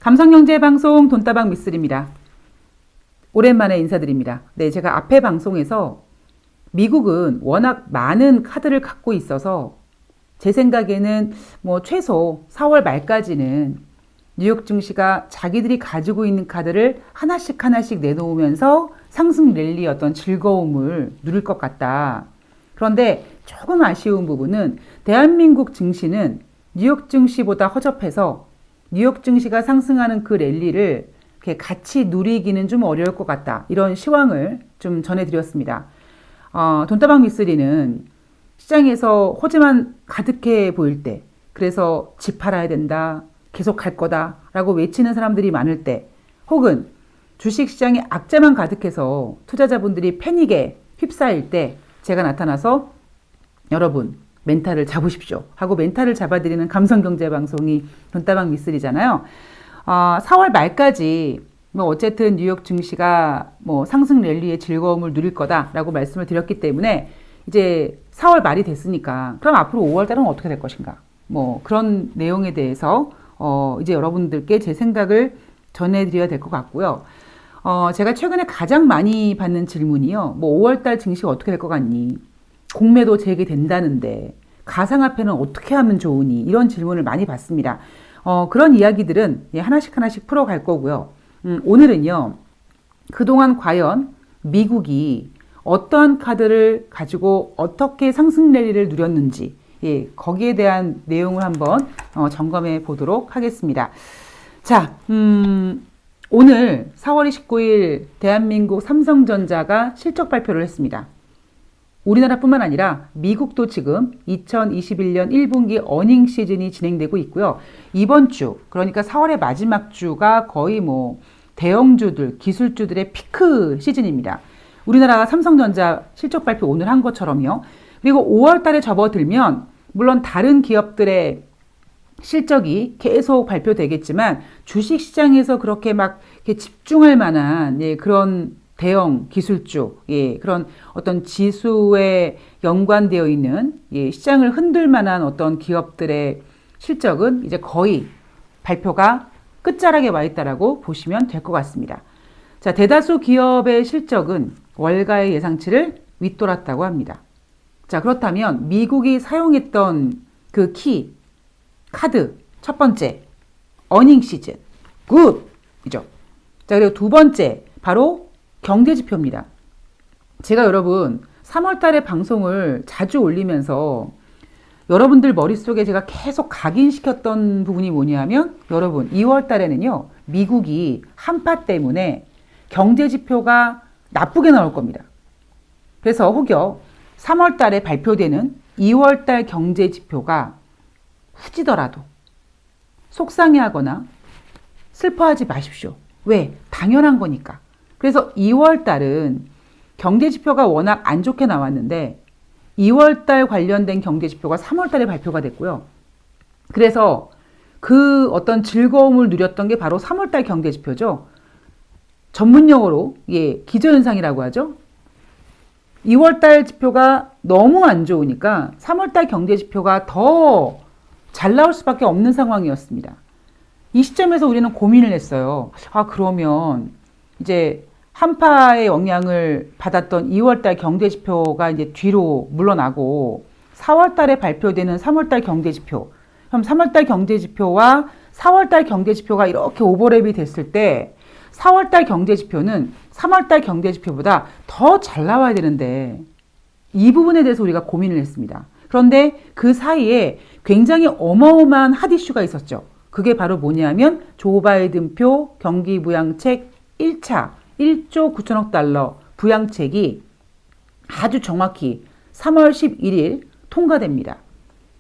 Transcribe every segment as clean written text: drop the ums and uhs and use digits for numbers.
감성경제방송 돈다방 미쓰리입니다. 오랜만에 인사드립니다. 네, 제가 앞에 방송에서 미국은 워낙 많은 카드를 갖고 있어서 제 생각에는 최소 4월 말까지는 뉴욕 증시가 자기들이 가지고 있는 카드를 하나씩 내놓으면서 상승 랠리의 어떤 즐거움을 누릴 것 같다. 그런데 조금 아쉬운 부분은 대한민국 증시는 뉴욕 증시보다 허접해서 뉴욕 증시가 상승하는 그 랠리를 이렇게 같이 누리기는 좀 어려울 것 같다. 이런 시황을 좀 전해드렸습니다. 돈다방 미쓰리는 시장에서 호재만 가득해 보일 때, 그래서 집 팔아야 된다, 계속 갈 거다 라고 외치는 사람들이 많을 때, 혹은 주식시장에 악재만 가득해서 투자자분들이 패닉에 휩싸일 때 제가 나타나서 여러분 멘탈을 잡으십시오 하고 멘탈을 잡아드리는 감성경제방송이 돈다방 미쓰리잖아요. 4월 말까지 어쨌든 뉴욕 증시가 상승 랠리의 즐거움을 누릴 거다라고 말씀을 드렸기 때문에 이제 4월 말이 됐으니까 그럼 앞으로 5월 달은 어떻게 될 것인가, 그런 내용에 대해서 이제 여러분들께 제 생각을 전해드려야 될 것 같고요. 제가 최근에 가장 많이 받는 질문이요. 5월 달 증시가 어떻게 될 것 같니? 공매도 재개된다는데 가상화폐는 어떻게 하면 좋으니? 이런 질문을 많이 받습니다. 그런 이야기들은 하나씩 풀어갈 거고요. 오늘은요, 그동안 과연 미국이 어떠한 카드를 가지고 어떻게 상승 랠리를 누렸는지, 거기에 대한 내용을 한번 점검해 보도록 하겠습니다. 자, 오늘 4월 29일 대한민국 삼성전자가 실적 발표를 했습니다. 우리나라뿐만 아니라 미국도 지금 2021년 1분기 어닝 시즌이 진행되고 있고요. 이번 주, 그러니까 4월의 마지막 주가 거의 대형주들, 기술주들의 피크 시즌입니다. 우리나라 삼성전자 실적 발표 오늘 한 것처럼요. 그리고 5월 달에 접어들면 물론 다른 기업들의 실적이 계속 발표되겠지만 주식시장에서 그렇게 이렇게 집중할 만한 그런 대형 기술주, 그런 어떤 지수에 연관되어 있는 시장을 흔들 만한 어떤 기업들의 실적은 이제 거의 발표가 끝자락에 와 있다라고 보시면 될 것 같습니다. 자, 대다수 기업의 실적은 월가의 예상치를 윗돌았다고 합니다. 자, 그렇다면 미국이 사용했던 그 카드 첫 번째 어닝 시즌 굿이죠. 자, 그리고 두 번째 바로 경제지표입니다. 제가 여러분 3월 달에 방송을 자주 올리면서 여러분들 머릿속에 제가 계속 각인시켰던 부분이 뭐냐면, 여러분 2월 달에는요, 미국이 한파 때문에 경제지표가 나쁘게 나올 겁니다. 그래서 혹여 3월 달에 발표되는 2월 달 경제지표가 후지더라도 속상해하거나 슬퍼하지 마십시오. 왜? 당연한 거니까. 그래서 2월 달은 경제지표가 워낙 안 좋게 나왔는데 2월 달 관련된 경제지표가 3월 달에 발표가 됐고요. 그래서 그 어떤 즐거움을 누렸던 게 바로 3월 달 경제지표죠. 전문용어로 기저현상이라고 하죠. 2월 달 지표가 너무 안 좋으니까 3월 달 경제지표가 더 잘 나올 수밖에 없는 상황이었습니다. 이 시점에서 우리는 고민을 했어요. 그러면 이제 한파의 영향을 받았던 2월 달 경제지표가 이제 뒤로 물러나고 4월 달에 발표되는 3월 달 경제지표, 그럼 3월 달 경제지표와 4월 달 경제지표가 이렇게 오버랩이 됐을 때 4월 달 경제지표는 3월 달 경제지표보다 더 잘 나와야 되는데, 이 부분에 대해서 우리가 고민을 했습니다. 그런데 그 사이에 굉장히 어마어마한 핫 이슈가 있었죠. 그게 바로 뭐냐면 조 바이든표 경기부양책 1차 1조 9천억 달러 부양책이 아주 정확히 3월 11일 통과됩니다.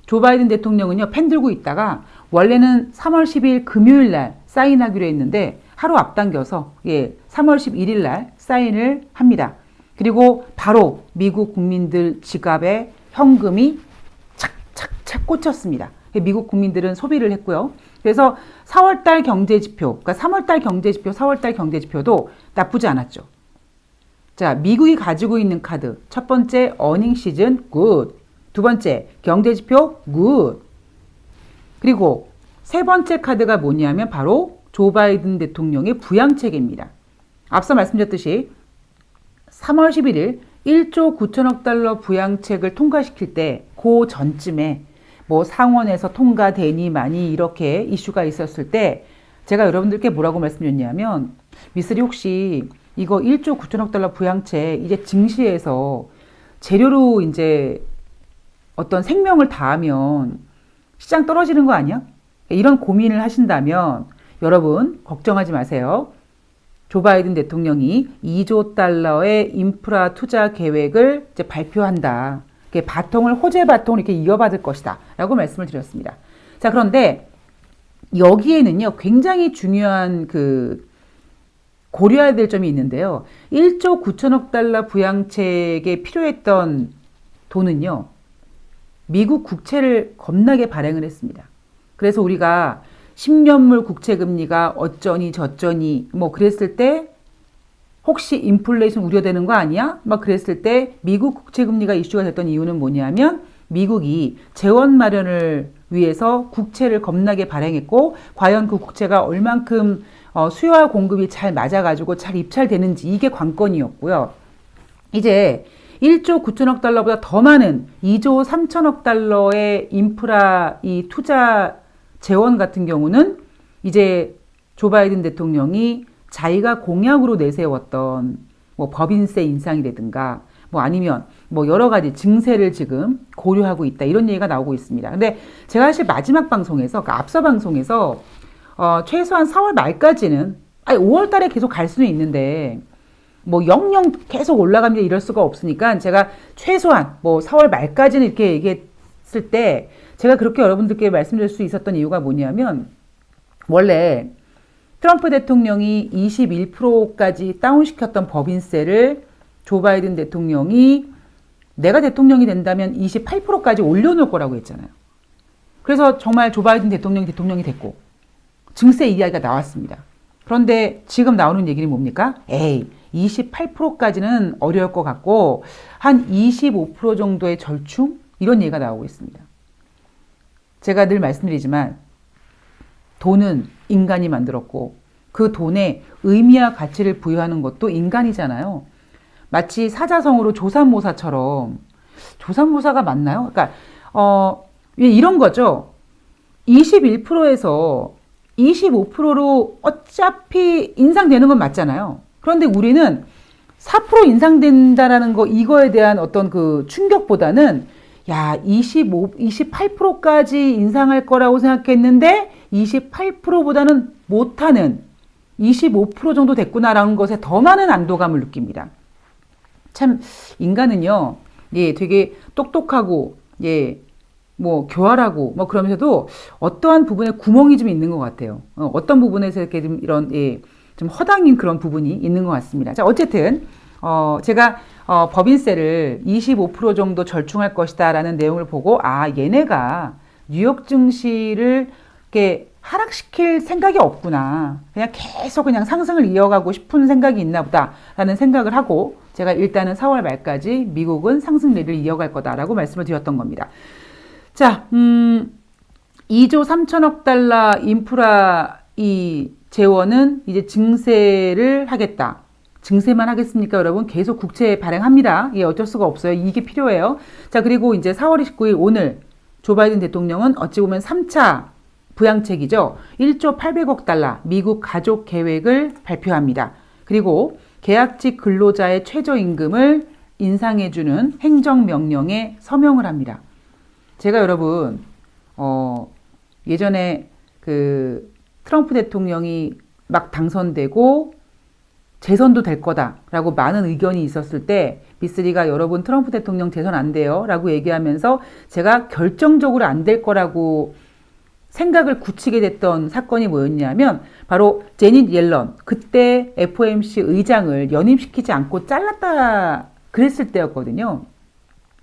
조 바이든 대통령은요, 펜 들고 있다가 원래는 3월 10일 금요일 날 사인하기로 했는데 하루 앞당겨서 3월 11일 날 사인을 합니다. 그리고 바로 미국 국민들 지갑에 현금이 착착착 꽂혔습니다. 미국 국민들은 소비를 했고요. 그래서 4월달 경제지표, 그러니까 3월달 경제지표, 4월달 경제지표도 나쁘지 않았죠. 자, 미국이 가지고 있는 카드. 첫 번째, 어닝 시즌 굿. 두 번째, 경제지표 굿. 그리고 세 번째 카드가 뭐냐면 바로 조 바이든 대통령의 부양책입니다. 앞서 말씀드렸듯이 3월 11일 1조 9천억 달러 부양책을 통과시킬 때 그 전쯤에 뭐 상원에서 통과되니 많이 이렇게 이슈가 있었을 때 제가 여러분들께 뭐라고 말씀드렸냐면 미쓰리 혹시 이거 1조 9천억 달러 부양책 이제 증시에서 재료로 이제 어떤 생명을 다하면 시장 떨어지는 거 아니야? 이런 고민을 하신다면 여러분 걱정하지 마세요. 조 바이든 대통령이 2조 달러의 인프라 투자 계획을 이제 발표한다. 바통을 호재 바통을 이렇게 이어받을 것이다. 라고 말씀을 드렸습니다. 자, 그런데 여기에는요, 굉장히 중요한 고려해야 될 점이 있는데요. 1조 9천억 달러 부양책에 필요했던 돈은요, 미국 국채를 겁나게 발행을 했습니다. 그래서 우리가 10년물 국채금리가 어쩌니 저쩌니 뭐 그랬을 때 혹시 인플레이션 우려되는 거 아니야? 막 그랬을 때 미국 국채금리가 이슈가 됐던 이유는 뭐냐면 미국이 재원 마련을 위해서 국채를 겁나게 발행했고 과연 그 국채가 얼만큼 수요와 공급이 잘 맞아가지고 잘 입찰되는지 이게 관건이었고요. 이제 1조 9천억 달러보다 더 많은 2조 3천억 달러의 인프라 이 투자 재원 같은 경우는 이제 조 바이든 대통령이 자기가 공약으로 내세웠던 뭐 법인세 인상이라든가 뭐 아니면 뭐 여러 가지 증세를 지금 고려하고 있다 이런 얘기가 나오고 있습니다. 근데 제가 사실 마지막 방송에서 그러니까 앞서 방송에서 최소한 4월 말까지는 5월 달에 계속 갈 수는 있는데 뭐 영영 계속 올라갑니다 이럴 수가 없으니까 제가 최소한 뭐 4월 말까지는 이렇게 얘기했을 때 제가 그렇게 여러분들께 말씀드릴 수 있었던 이유가 뭐냐면 원래 트럼프 대통령이 21%까지 다운시켰던 법인세를 조 바이든 대통령이 내가 대통령이 된다면 28%까지 올려놓을 거라고 했잖아요. 그래서 정말 조 바이든 대통령이 됐고 증세 이야기가 나왔습니다. 그런데 지금 나오는 얘기는 뭡니까? 28%까지는 어려울 것 같고 한 25% 정도의 절충? 이런 얘기가 나오고 있습니다. 제가 늘 말씀드리지만 돈은 인간이 만들었고 그 돈에 의미와 가치를 부여하는 것도 인간이잖아요. 마치 사자성어로 조삼모사처럼 조삼모사가 맞나요? 그러니까 이런 거죠. 21%에서 25%로 어차피 인상되는 건 맞잖아요. 그런데 우리는 4% 인상된다라는 거 이거에 대한 어떤 그 충격보다는 야, 28%까지 인상할 거라고 생각했는데 28%보다는 못하는 25% 정도 됐구나라는 것에 더 많은 안도감을 느낍니다. 참 인간은요, 예, 되게 똑똑하고 예, 뭐 교활하고 뭐 그러면서도 어떠한 부분에 구멍이 좀 있는 것 같아요. 어떤 부분에서 이렇게 좀 이런 예, 좀 허당인 그런 부분이 있는 것 같습니다. 자, 어쨌든 제가 법인세를 25% 정도 절충할 것이다라는 내용을 보고 얘네가 뉴욕 증시를 이렇게 하락시킬 생각이 없구나. 그냥 계속 그냥 상승을 이어가고 싶은 생각이 있나 보다라는 생각을 하고 제가 일단은 4월 말까지 미국은 상승 래리를 이어갈 거다라고 말씀을 드렸던 겁니다. 자, 2조 3천억 달러 인프라 이 재원은 이제 증세를 하겠다. 증세만 하겠습니까, 여러분? 계속 국채 발행합니다. 예, 어쩔 수가 없어요. 이게 필요해요. 자, 그리고 이제 4월 29일 오늘 조 바이든 대통령은 어찌 보면 3차 부양책이죠. 1조 800억 달러 미국 가족 계획을 발표합니다. 그리고 계약직 근로자의 최저임금을 인상해주는 행정명령에 서명을 합니다. 제가 여러분, 예전에 그 트럼프 대통령이 막 당선되고 재선도 될 거다라고 많은 의견이 있었을 때 미쓰리가 여러분 트럼프 대통령 재선 안 돼요 라고 얘기하면서 제가 결정적으로 안 될 거라고 생각을 굳히게 됐던 사건이 뭐였냐면 바로 제닛 옐런 그때 FOMC 의장을 연임시키지 않고 잘랐다 그랬을 때였거든요.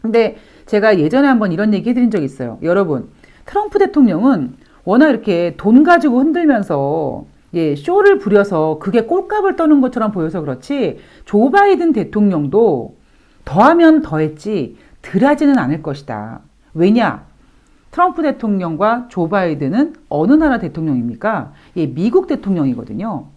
근데 제가 예전에 한번 이런 얘기 해드린 적이 있어요. 여러분 트럼프 대통령은 워낙 이렇게 돈 가지고 흔들면서 예, 쇼를 부려서 그게 꼴값을 떠는 것처럼 보여서 그렇지 조 바이든 대통령도 더하면 더했지 덜하지는 않을 것이다. 왜냐? 트럼프 대통령과 조 바이든은 어느 나라 대통령입니까? 예, 미국 대통령이거든요.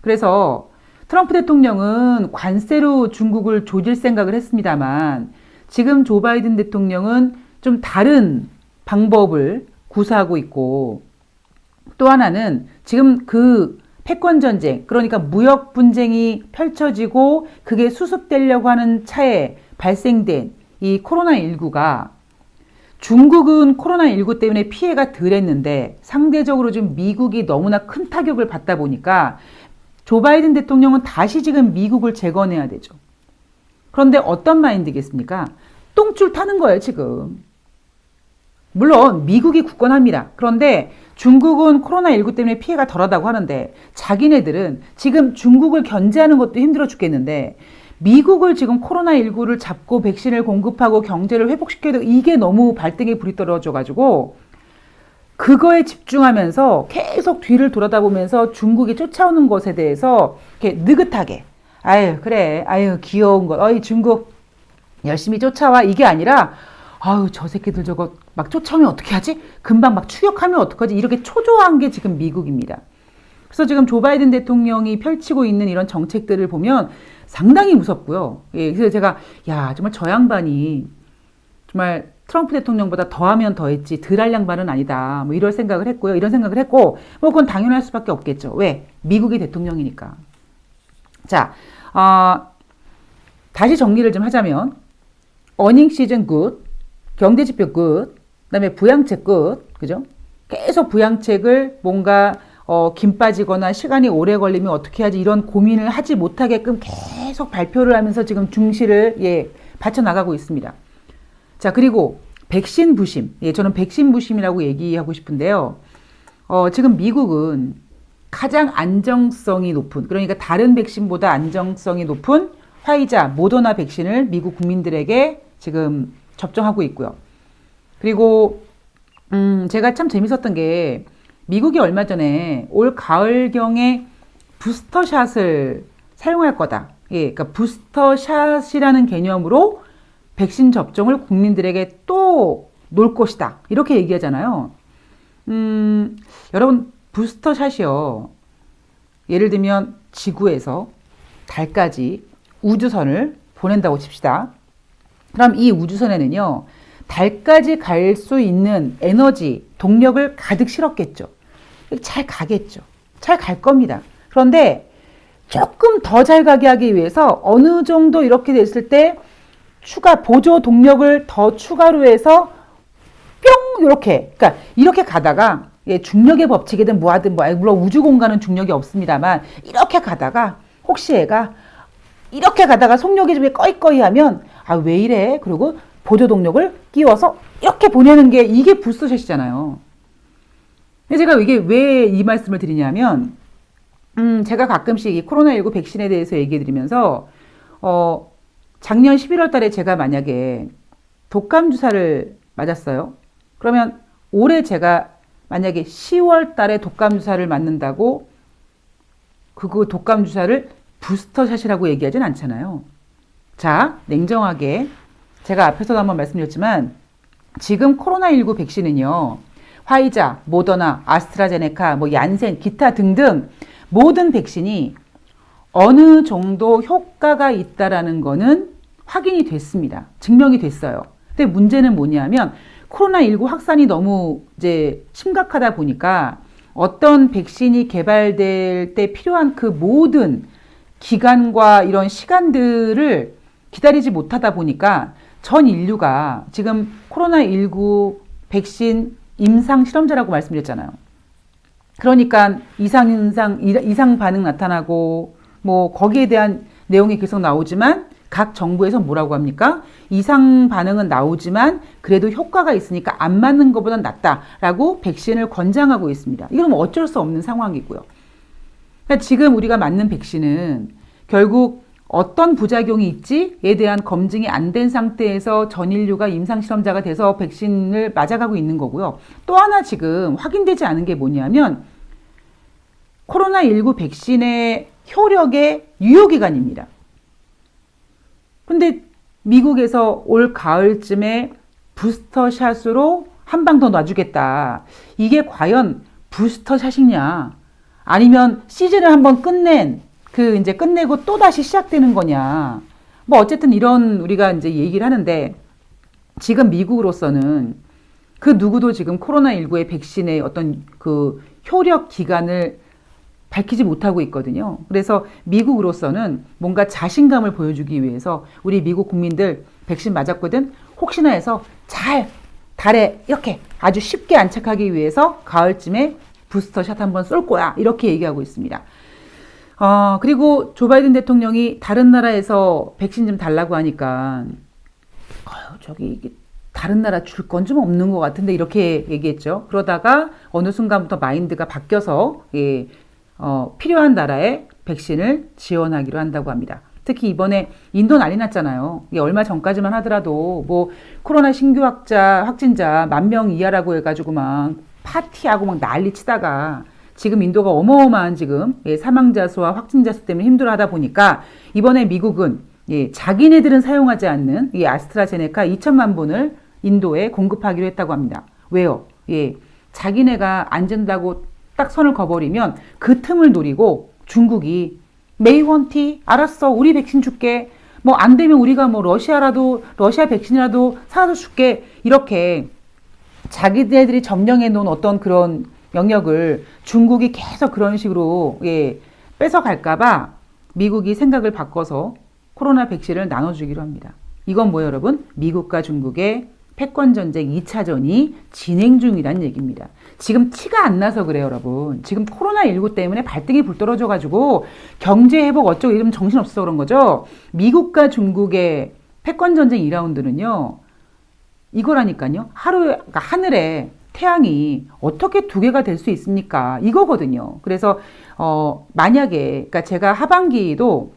그래서 트럼프 대통령은 관세로 중국을 조질 생각을 했습니다만 지금 조 바이든 대통령은 좀 다른 방법을 구사하고 있고 또 하나는 지금 그 패권 전쟁, 그러니까 무역 분쟁이 펼쳐지고 그게 수습되려고 하는 차에 발생된 이 코로나19가 중국은 코로나19 때문에 피해가 덜했는데 상대적으로 지금 미국이 너무나 큰 타격을 받다 보니까 조 바이든 대통령은 다시 지금 미국을 재건해야 되죠. 그런데 어떤 마인드겠습니까? 똥줄 타는 거예요, 지금. 물론 미국이 굳건합니다. 그런데 중국은 코로나19 때문에 피해가 덜하다고 하는데 자기네들은 지금 중국을 견제하는 것도 힘들어 죽겠는데 미국을 지금 코로나19를 잡고 백신을 공급하고 경제를 회복시켜야 되고 이게 너무 발등에 불이 떨어져가지고 그거에 집중하면서 계속 뒤를 돌아다보면서 중국이 쫓아오는 것에 대해서 이렇게 느긋하게 아유 그래 아유 귀여운 것 어이 중국 열심히 쫓아와 이게 아니라 아유 저 새끼들 저거 막 쫓아오면 어떻게 하지? 금방 막 추격하면 어떡하지? 이렇게 초조한 게 지금 미국입니다. 그래서 지금 조 바이든 대통령이 펼치고 있는 이런 정책들을 보면 상당히 무섭고요. 예, 그래서 제가 야 정말 저 양반이 정말 트럼프 대통령보다 더하면 더했지 덜할 양반은 아니다. 뭐 이런 생각을 했고요. 이런 생각을 했고 뭐 그건 당연할 수밖에 없겠죠. 왜? 미국이 대통령이니까. 자, 다시 정리를 좀 하자면 어닝 시즌 굿, 경제지표 굿, 그다음에 부양책 굿, 그죠? 계속 부양책을 뭔가 김 빠지거나 시간이 오래 걸리면 어떻게 하지 이런 고민을 하지 못하게끔 계속 발표를 하면서 지금 중시를 받쳐 나가고 있습니다. 자, 그리고 백신 부심. 예, 저는 백신 부심이라고 얘기하고 싶은데요. 지금 미국은 가장 안정성이 높은, 그러니까 다른 백신보다 안정성이 높은 화이자, 모더나 백신을 미국 국민들에게 지금 접종하고 있고요. 그리고 제가 참 재밌었던 게 미국이 얼마 전에 올 가을경에 부스터샷을 사용할 거다. 예, 그러니까 부스터샷이라는 개념으로 백신 접종을 국민들에게 또 놓을 것이다. 이렇게 얘기하잖아요. 여러분, 부스터샷이요. 예를 들면 지구에서 달까지 우주선을 보낸다고 칩시다. 그럼 이 우주선에는요, 달까지 갈 수 있는 에너지, 동력을 가득 실었겠죠. 잘 가겠죠. 잘 갈 겁니다. 그런데 조금 더 잘 가게 하기 위해서 어느 정도 이렇게 됐을 때 추가 보조 동력을 더 추가로 해서 뿅 이렇게 그러니까 이렇게 가다가 중력의 법칙이든 뭐하든 물론 우주 공간은 중력이 없습니다만 이렇게 가다가 혹시 얘가 이렇게 가다가 속력이 좀 꺼이꺼이 하면 아 왜 이래? 그리고 보조 동력을 끼워서 이렇게 보내는 게 이게 부스터샷이잖아요. 제가 이게 왜 이 말씀을 드리냐면 제가 가끔씩 이 코로나19 백신에 대해서 얘기해 드리면서 작년 11월 달에 제가 만약에 독감 주사를 맞았어요. 그러면 올해 제가 만약에 10월 달에 독감 주사를 맞는다고 그 독감 주사를 부스터샷이라고 얘기하진 않잖아요. 자, 냉정하게 제가 앞에서도 한번 말씀드렸지만 지금 코로나19 백신은요. 화이자, 모더나, 아스트라제네카, 얀센, 기타 등등 모든 백신이 어느 정도 효과가 있다라는 거는 확인이 됐습니다. 증명이 됐어요. 근데 문제는 뭐냐면 코로나19 확산이 너무 이제 심각하다 보니까 어떤 백신이 개발될 때 필요한 그 모든 기간과 이런 시간들을 기다리지 못하다 보니까 전 인류가 지금 코로나19 백신 임상 실험자라고 말씀드렸잖아요. 그러니까 이상 반응 나타나고 거기에 대한 내용이 계속 나오지만 각 정부에서 뭐라고 합니까? 이상 반응은 나오지만 그래도 효과가 있으니까 안 맞는 것보단 낫다라고 백신을 권장하고 있습니다. 이건 어쩔 수 없는 상황이고요. 그러니까 지금 우리가 맞는 백신은 결국 어떤 부작용이 있지에 대한 검증이 안 된 상태에서 전 인류가 임상실험자가 돼서 백신을 맞아가고 있는 거고요. 또 하나 지금 확인되지 않은 게 뭐냐면 코로나19 백신의 효력의 유효기간입니다. 근데 미국에서 올 가을쯤에 부스터샷으로 한 방 더 놔주겠다. 이게 과연 부스터 샷이냐? 아니면 시즌을 한번 끝낸 이제 끝내고 또 다시 시작되는 거냐? 뭐 어쨌든 이런 우리가 이제 얘기를 하는데 지금 미국으로서는 그 누구도 지금 코로나19의 백신의 어떤 그 효력 기간을 밝히지 못하고 있거든요. 그래서 미국으로서는 뭔가 자신감을 보여주기 위해서 우리 미국 국민들 백신 맞았거든? 혹시나 해서 잘 달에 이렇게 아주 쉽게 안착하기 위해서 가을쯤에 부스터샷 한번 쏠 거야. 이렇게 얘기하고 있습니다. 그리고 조 바이든 대통령이 다른 나라에서 백신 좀 달라고 하니까 저기 이게 다른 나라 줄 건 좀 없는 것 같은데 이렇게 얘기했죠. 그러다가 어느 순간부터 마인드가 바뀌어서 필요한 나라에 백신을 지원하기로 한다고 합니다. 특히 이번에 인도 난리 났잖아요. 이게 얼마 전까지만 하더라도 뭐 코로나 신규 확진자 10,000명 이하라고 해가지고 막 파티하고 막 난리 치다가 지금 인도가 어마어마한 지금 사망자 수와 확진자 수 때문에 힘들어하다 보니까 이번에 미국은 자기네들은 사용하지 않는 이 아스트라제네카 2천만 분을 인도에 공급하기로 했다고 합니다. 왜요? 자기네가 안 준다고 딱 선을 그어버리면 그 틈을 노리고 중국이 메이원티 알았어 우리 백신 줄게 뭐 안 되면 우리가 뭐 러시아 백신이라도 사서 줄게 이렇게 자기네들이 점령해 놓은 어떤 그런 영역을 중국이 계속 그런 식으로 뺏어갈까봐 미국이 생각을 바꿔서 코로나 백신을 나눠주기로 합니다. 이건 뭐예요, 여러분? 미국과 중국의 패권전쟁 2차전이 진행 중이란 얘기입니다. 지금 티가 안 나서 그래요, 여러분. 지금 코로나19 때문에 발등이 불 떨어져가지고 경제 회복 어쩌고 이러면 정신없어서 그런 거죠. 미국과 중국의 패권전쟁 2라운드는요. 이거라니까요. 그러니까 하늘에 태양이 어떻게 두 개가 될 수 있습니까? 이거거든요. 그래서 만약에 그러니까 제가 하반기도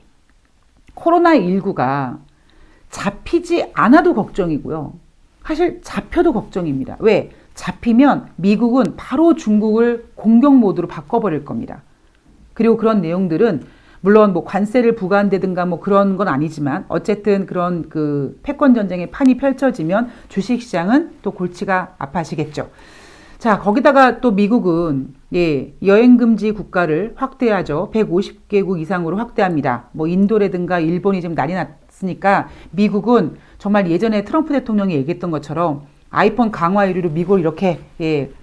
코로나19가 잡히지 않아도 걱정이고요. 사실 잡혀도 걱정입니다. 왜? 잡히면 미국은 바로 중국을 공격 모드로 바꿔버릴 겁니다. 그리고 그런 내용들은 물론 뭐 관세를 부과한다든가 뭐 그런 건 아니지만 어쨌든 그런 그 패권 전쟁의 판이 펼쳐지면 주식시장은 또 골치가 아파지겠죠. 자, 거기다가 또 미국은 여행 금지 국가를 확대하죠. 150개국 이상으로 확대합니다. 뭐 인도라든가 일본이 지금 난리 났으니까 미국은 정말 예전에 트럼프 대통령이 얘기했던 것처럼 아이폰 강화 유리로 미국을 이렇게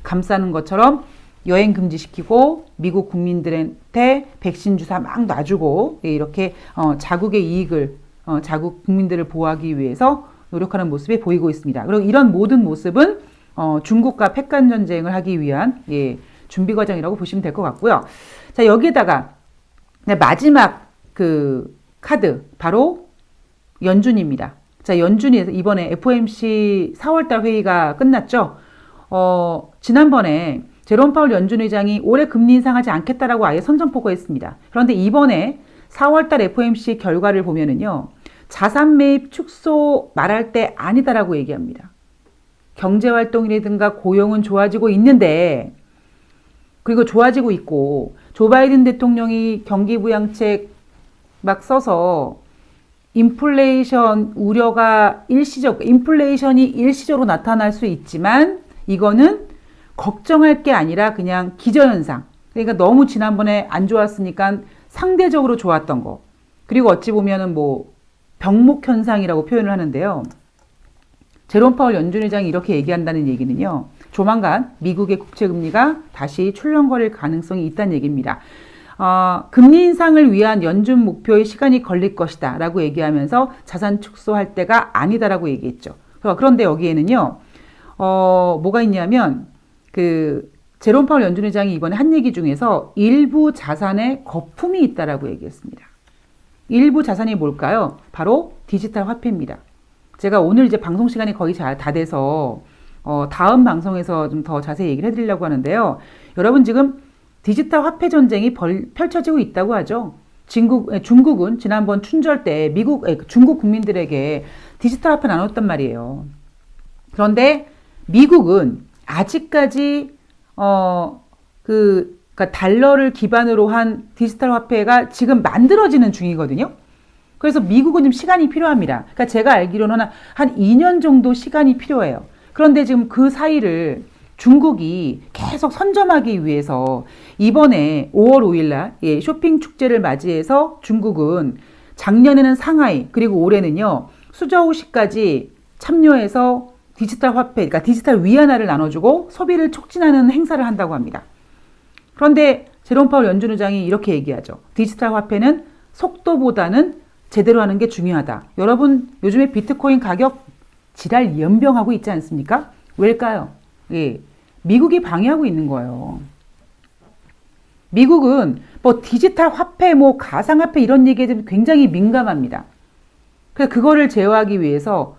감싸는 것처럼 여행 금지시키고 미국 국민들한테 백신 주사 막 놔주고 이렇게 자국의 이익을 자국 국민들을 보호하기 위해서 노력하는 모습이 보이고 있습니다. 그리고 이런 모든 모습은 중국과 패권 전쟁을 하기 위한 준비 과정이라고 보시면 될 것 같고요. 자, 여기에다가 마지막 그 카드 바로 연준입니다. 자, 연준이 이번에 FOMC 4월달 회의가 끝났죠. 지난번에 제롬 파월 연준 의장이 올해 금리 인상하지 않겠다라고 아예 선전포고했습니다. 그런데 이번에 4월달 FOMC 결과를 보면은요, 자산 매입 축소 말할 때 아니다라고 얘기합니다. 경제 활동이라든가 고용은 좋아지고 있는데, 그리고 좋아지고 있고, 조 바이든 대통령이 경기 부양책 막 써서 인플레이션 우려가 인플레이션이 일시적으로 나타날 수 있지만, 이거는 걱정할 게 아니라 그냥 기저현상. 그러니까 너무 지난번에 안 좋았으니까 상대적으로 좋았던 거. 그리고 어찌 보면은 뭐 병목현상이라고 표현을 하는데요. 제롬 파월 연준 의장이 이렇게 얘기한다는 얘기는요. 조만간 미국의 국채금리가 다시 출렁거릴 가능성이 있다는 얘기입니다. 금리 인상을 위한 연준 목표의 시간이 걸릴 것이다 라고 얘기하면서 자산 축소할 때가 아니다라고 얘기했죠. 그런데 여기에는요. 뭐가 있냐면 제롬 파월 연준 의장이 이번에 한 얘기 중에서 일부 자산에 거품이 있다라고 얘기했습니다. 일부 자산이 뭘까요? 바로 디지털 화폐입니다. 제가 오늘 이제 방송 시간이 거의 다 돼서 다음 방송에서 좀 더 자세히 얘기를 해드리려고 하는데요. 여러분 지금 디지털 화폐 전쟁이 펼쳐지고 있다고 하죠. 중국은 지난번 춘절 때 중국 국민들에게 디지털 화폐 나눴단 말이에요. 그런데 미국은 아직까지 그러니까 달러를 기반으로 한 디지털 화폐가 지금 만들어지는 중이거든요. 그래서 미국은 좀 시간이 필요합니다. 그러니까 제가 알기로는 한 2년 정도 시간이 필요해요. 그런데 지금 그 사이를 중국이 계속 선점하기 위해서 이번에 5월 5일 날 쇼핑 축제를 맞이해서 중국은 작년에는 상하이 그리고 올해는요 수저우시까지 참여해서 디지털 화폐, 그러니까 디지털 위안화를 나눠주고 소비를 촉진하는 행사를 한다고 합니다. 그런데 제롬 파월 연준 의장이 이렇게 얘기하죠. 디지털 화폐는 속도보다는 제대로 하는 게 중요하다. 여러분 요즘에 비트코인 가격 지랄 연병하고 있지 않습니까? 왜일까요? 예, 미국이 방해하고 있는 거예요. 미국은 뭐 디지털 화폐, 뭐 가상화폐 이런 얘기에 좀 굉장히 민감합니다. 그래서 그거를 제어하기 위해서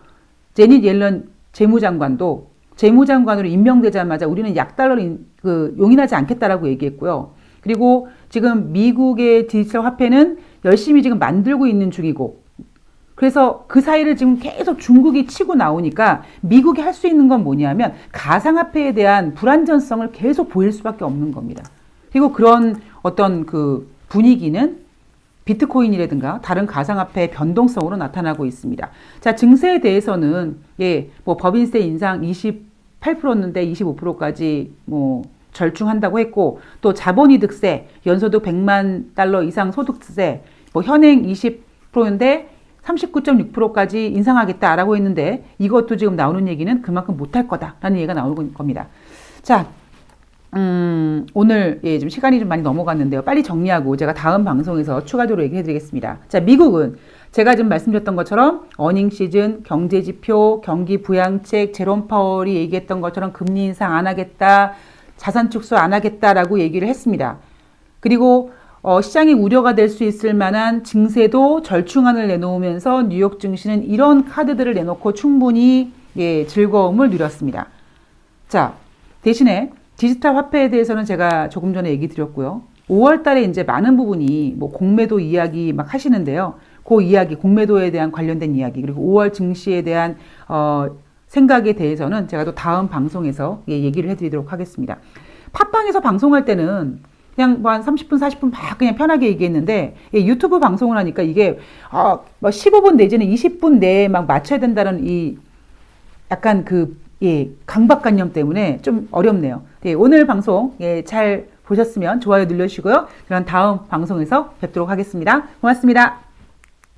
제닛 옐런 재무장관도 재무장관으로 임명되자마자 우리는 약달러를 용인하지 않겠다라고 얘기했고요. 그리고 지금 미국의 디지털 화폐는 열심히 지금 만들고 있는 중이고 그래서 그 사이를 지금 계속 중국이 치고 나오니까 미국이 할 수 있는 건 뭐냐면 가상화폐에 대한 불안전성을 계속 보일 수밖에 없는 겁니다. 그리고 그런 어떤 그 분위기는 비트코인이라든가 다른 가상화폐의 변동성으로 나타나고 있습니다. 자, 증세에 대해서는 뭐 법인세 인상 28%였는데 25%까지 뭐 절충한다고 했고 또 자본이득세, 연소득 100만 달러 이상 소득세, 뭐 현행 20%인데 39.6%까지 인상하겠다라고 했는데 이것도 지금 나오는 얘기는 그만큼 못할 거다라는 얘기가 나오는 겁니다. 자, 오늘 좀 시간이 좀 많이 넘어갔는데요. 빨리 정리하고 제가 다음 방송에서 추가적으로 얘기해 드리겠습니다. 자, 미국은 제가 지금 말씀드렸던 것처럼 어닝 시즌, 경제 지표, 경기 부양책, 제롬 파월이 얘기했던 것처럼 금리 인상 안 하겠다, 자산 축소 안 하겠다라고 얘기를 했습니다. 그리고 시장이 우려가 될 수 있을 만한 증세도 절충안을 내놓으면서 뉴욕 증시는 이런 카드들을 내놓고 충분히 즐거움을 누렸습니다. 자, 대신에 디지털 화폐에 대해서는 제가 조금 전에 얘기 드렸고요. 5월 달에 이제 많은 부분이 뭐 공매도 이야기 막 하시는데요. 그 이야기, 공매도에 대한 관련된 이야기, 그리고 5월 증시에 대한 생각에 대해서는 제가 또 다음 방송에서 얘기를 해드리도록 하겠습니다. 팟빵에서 방송할 때는 그냥 뭐 한 30분, 40분 막 그냥 편하게 얘기했는데 유튜브 방송을 하니까 이게 뭐 15분 내지는 20분 내에 막 맞춰야 된다는 이 약간 강박관념 때문에 좀 어렵네요. 오늘 방송 잘 보셨으면 좋아요 눌러주시고요. 그럼 다음 방송에서 뵙도록 하겠습니다. 고맙습니다.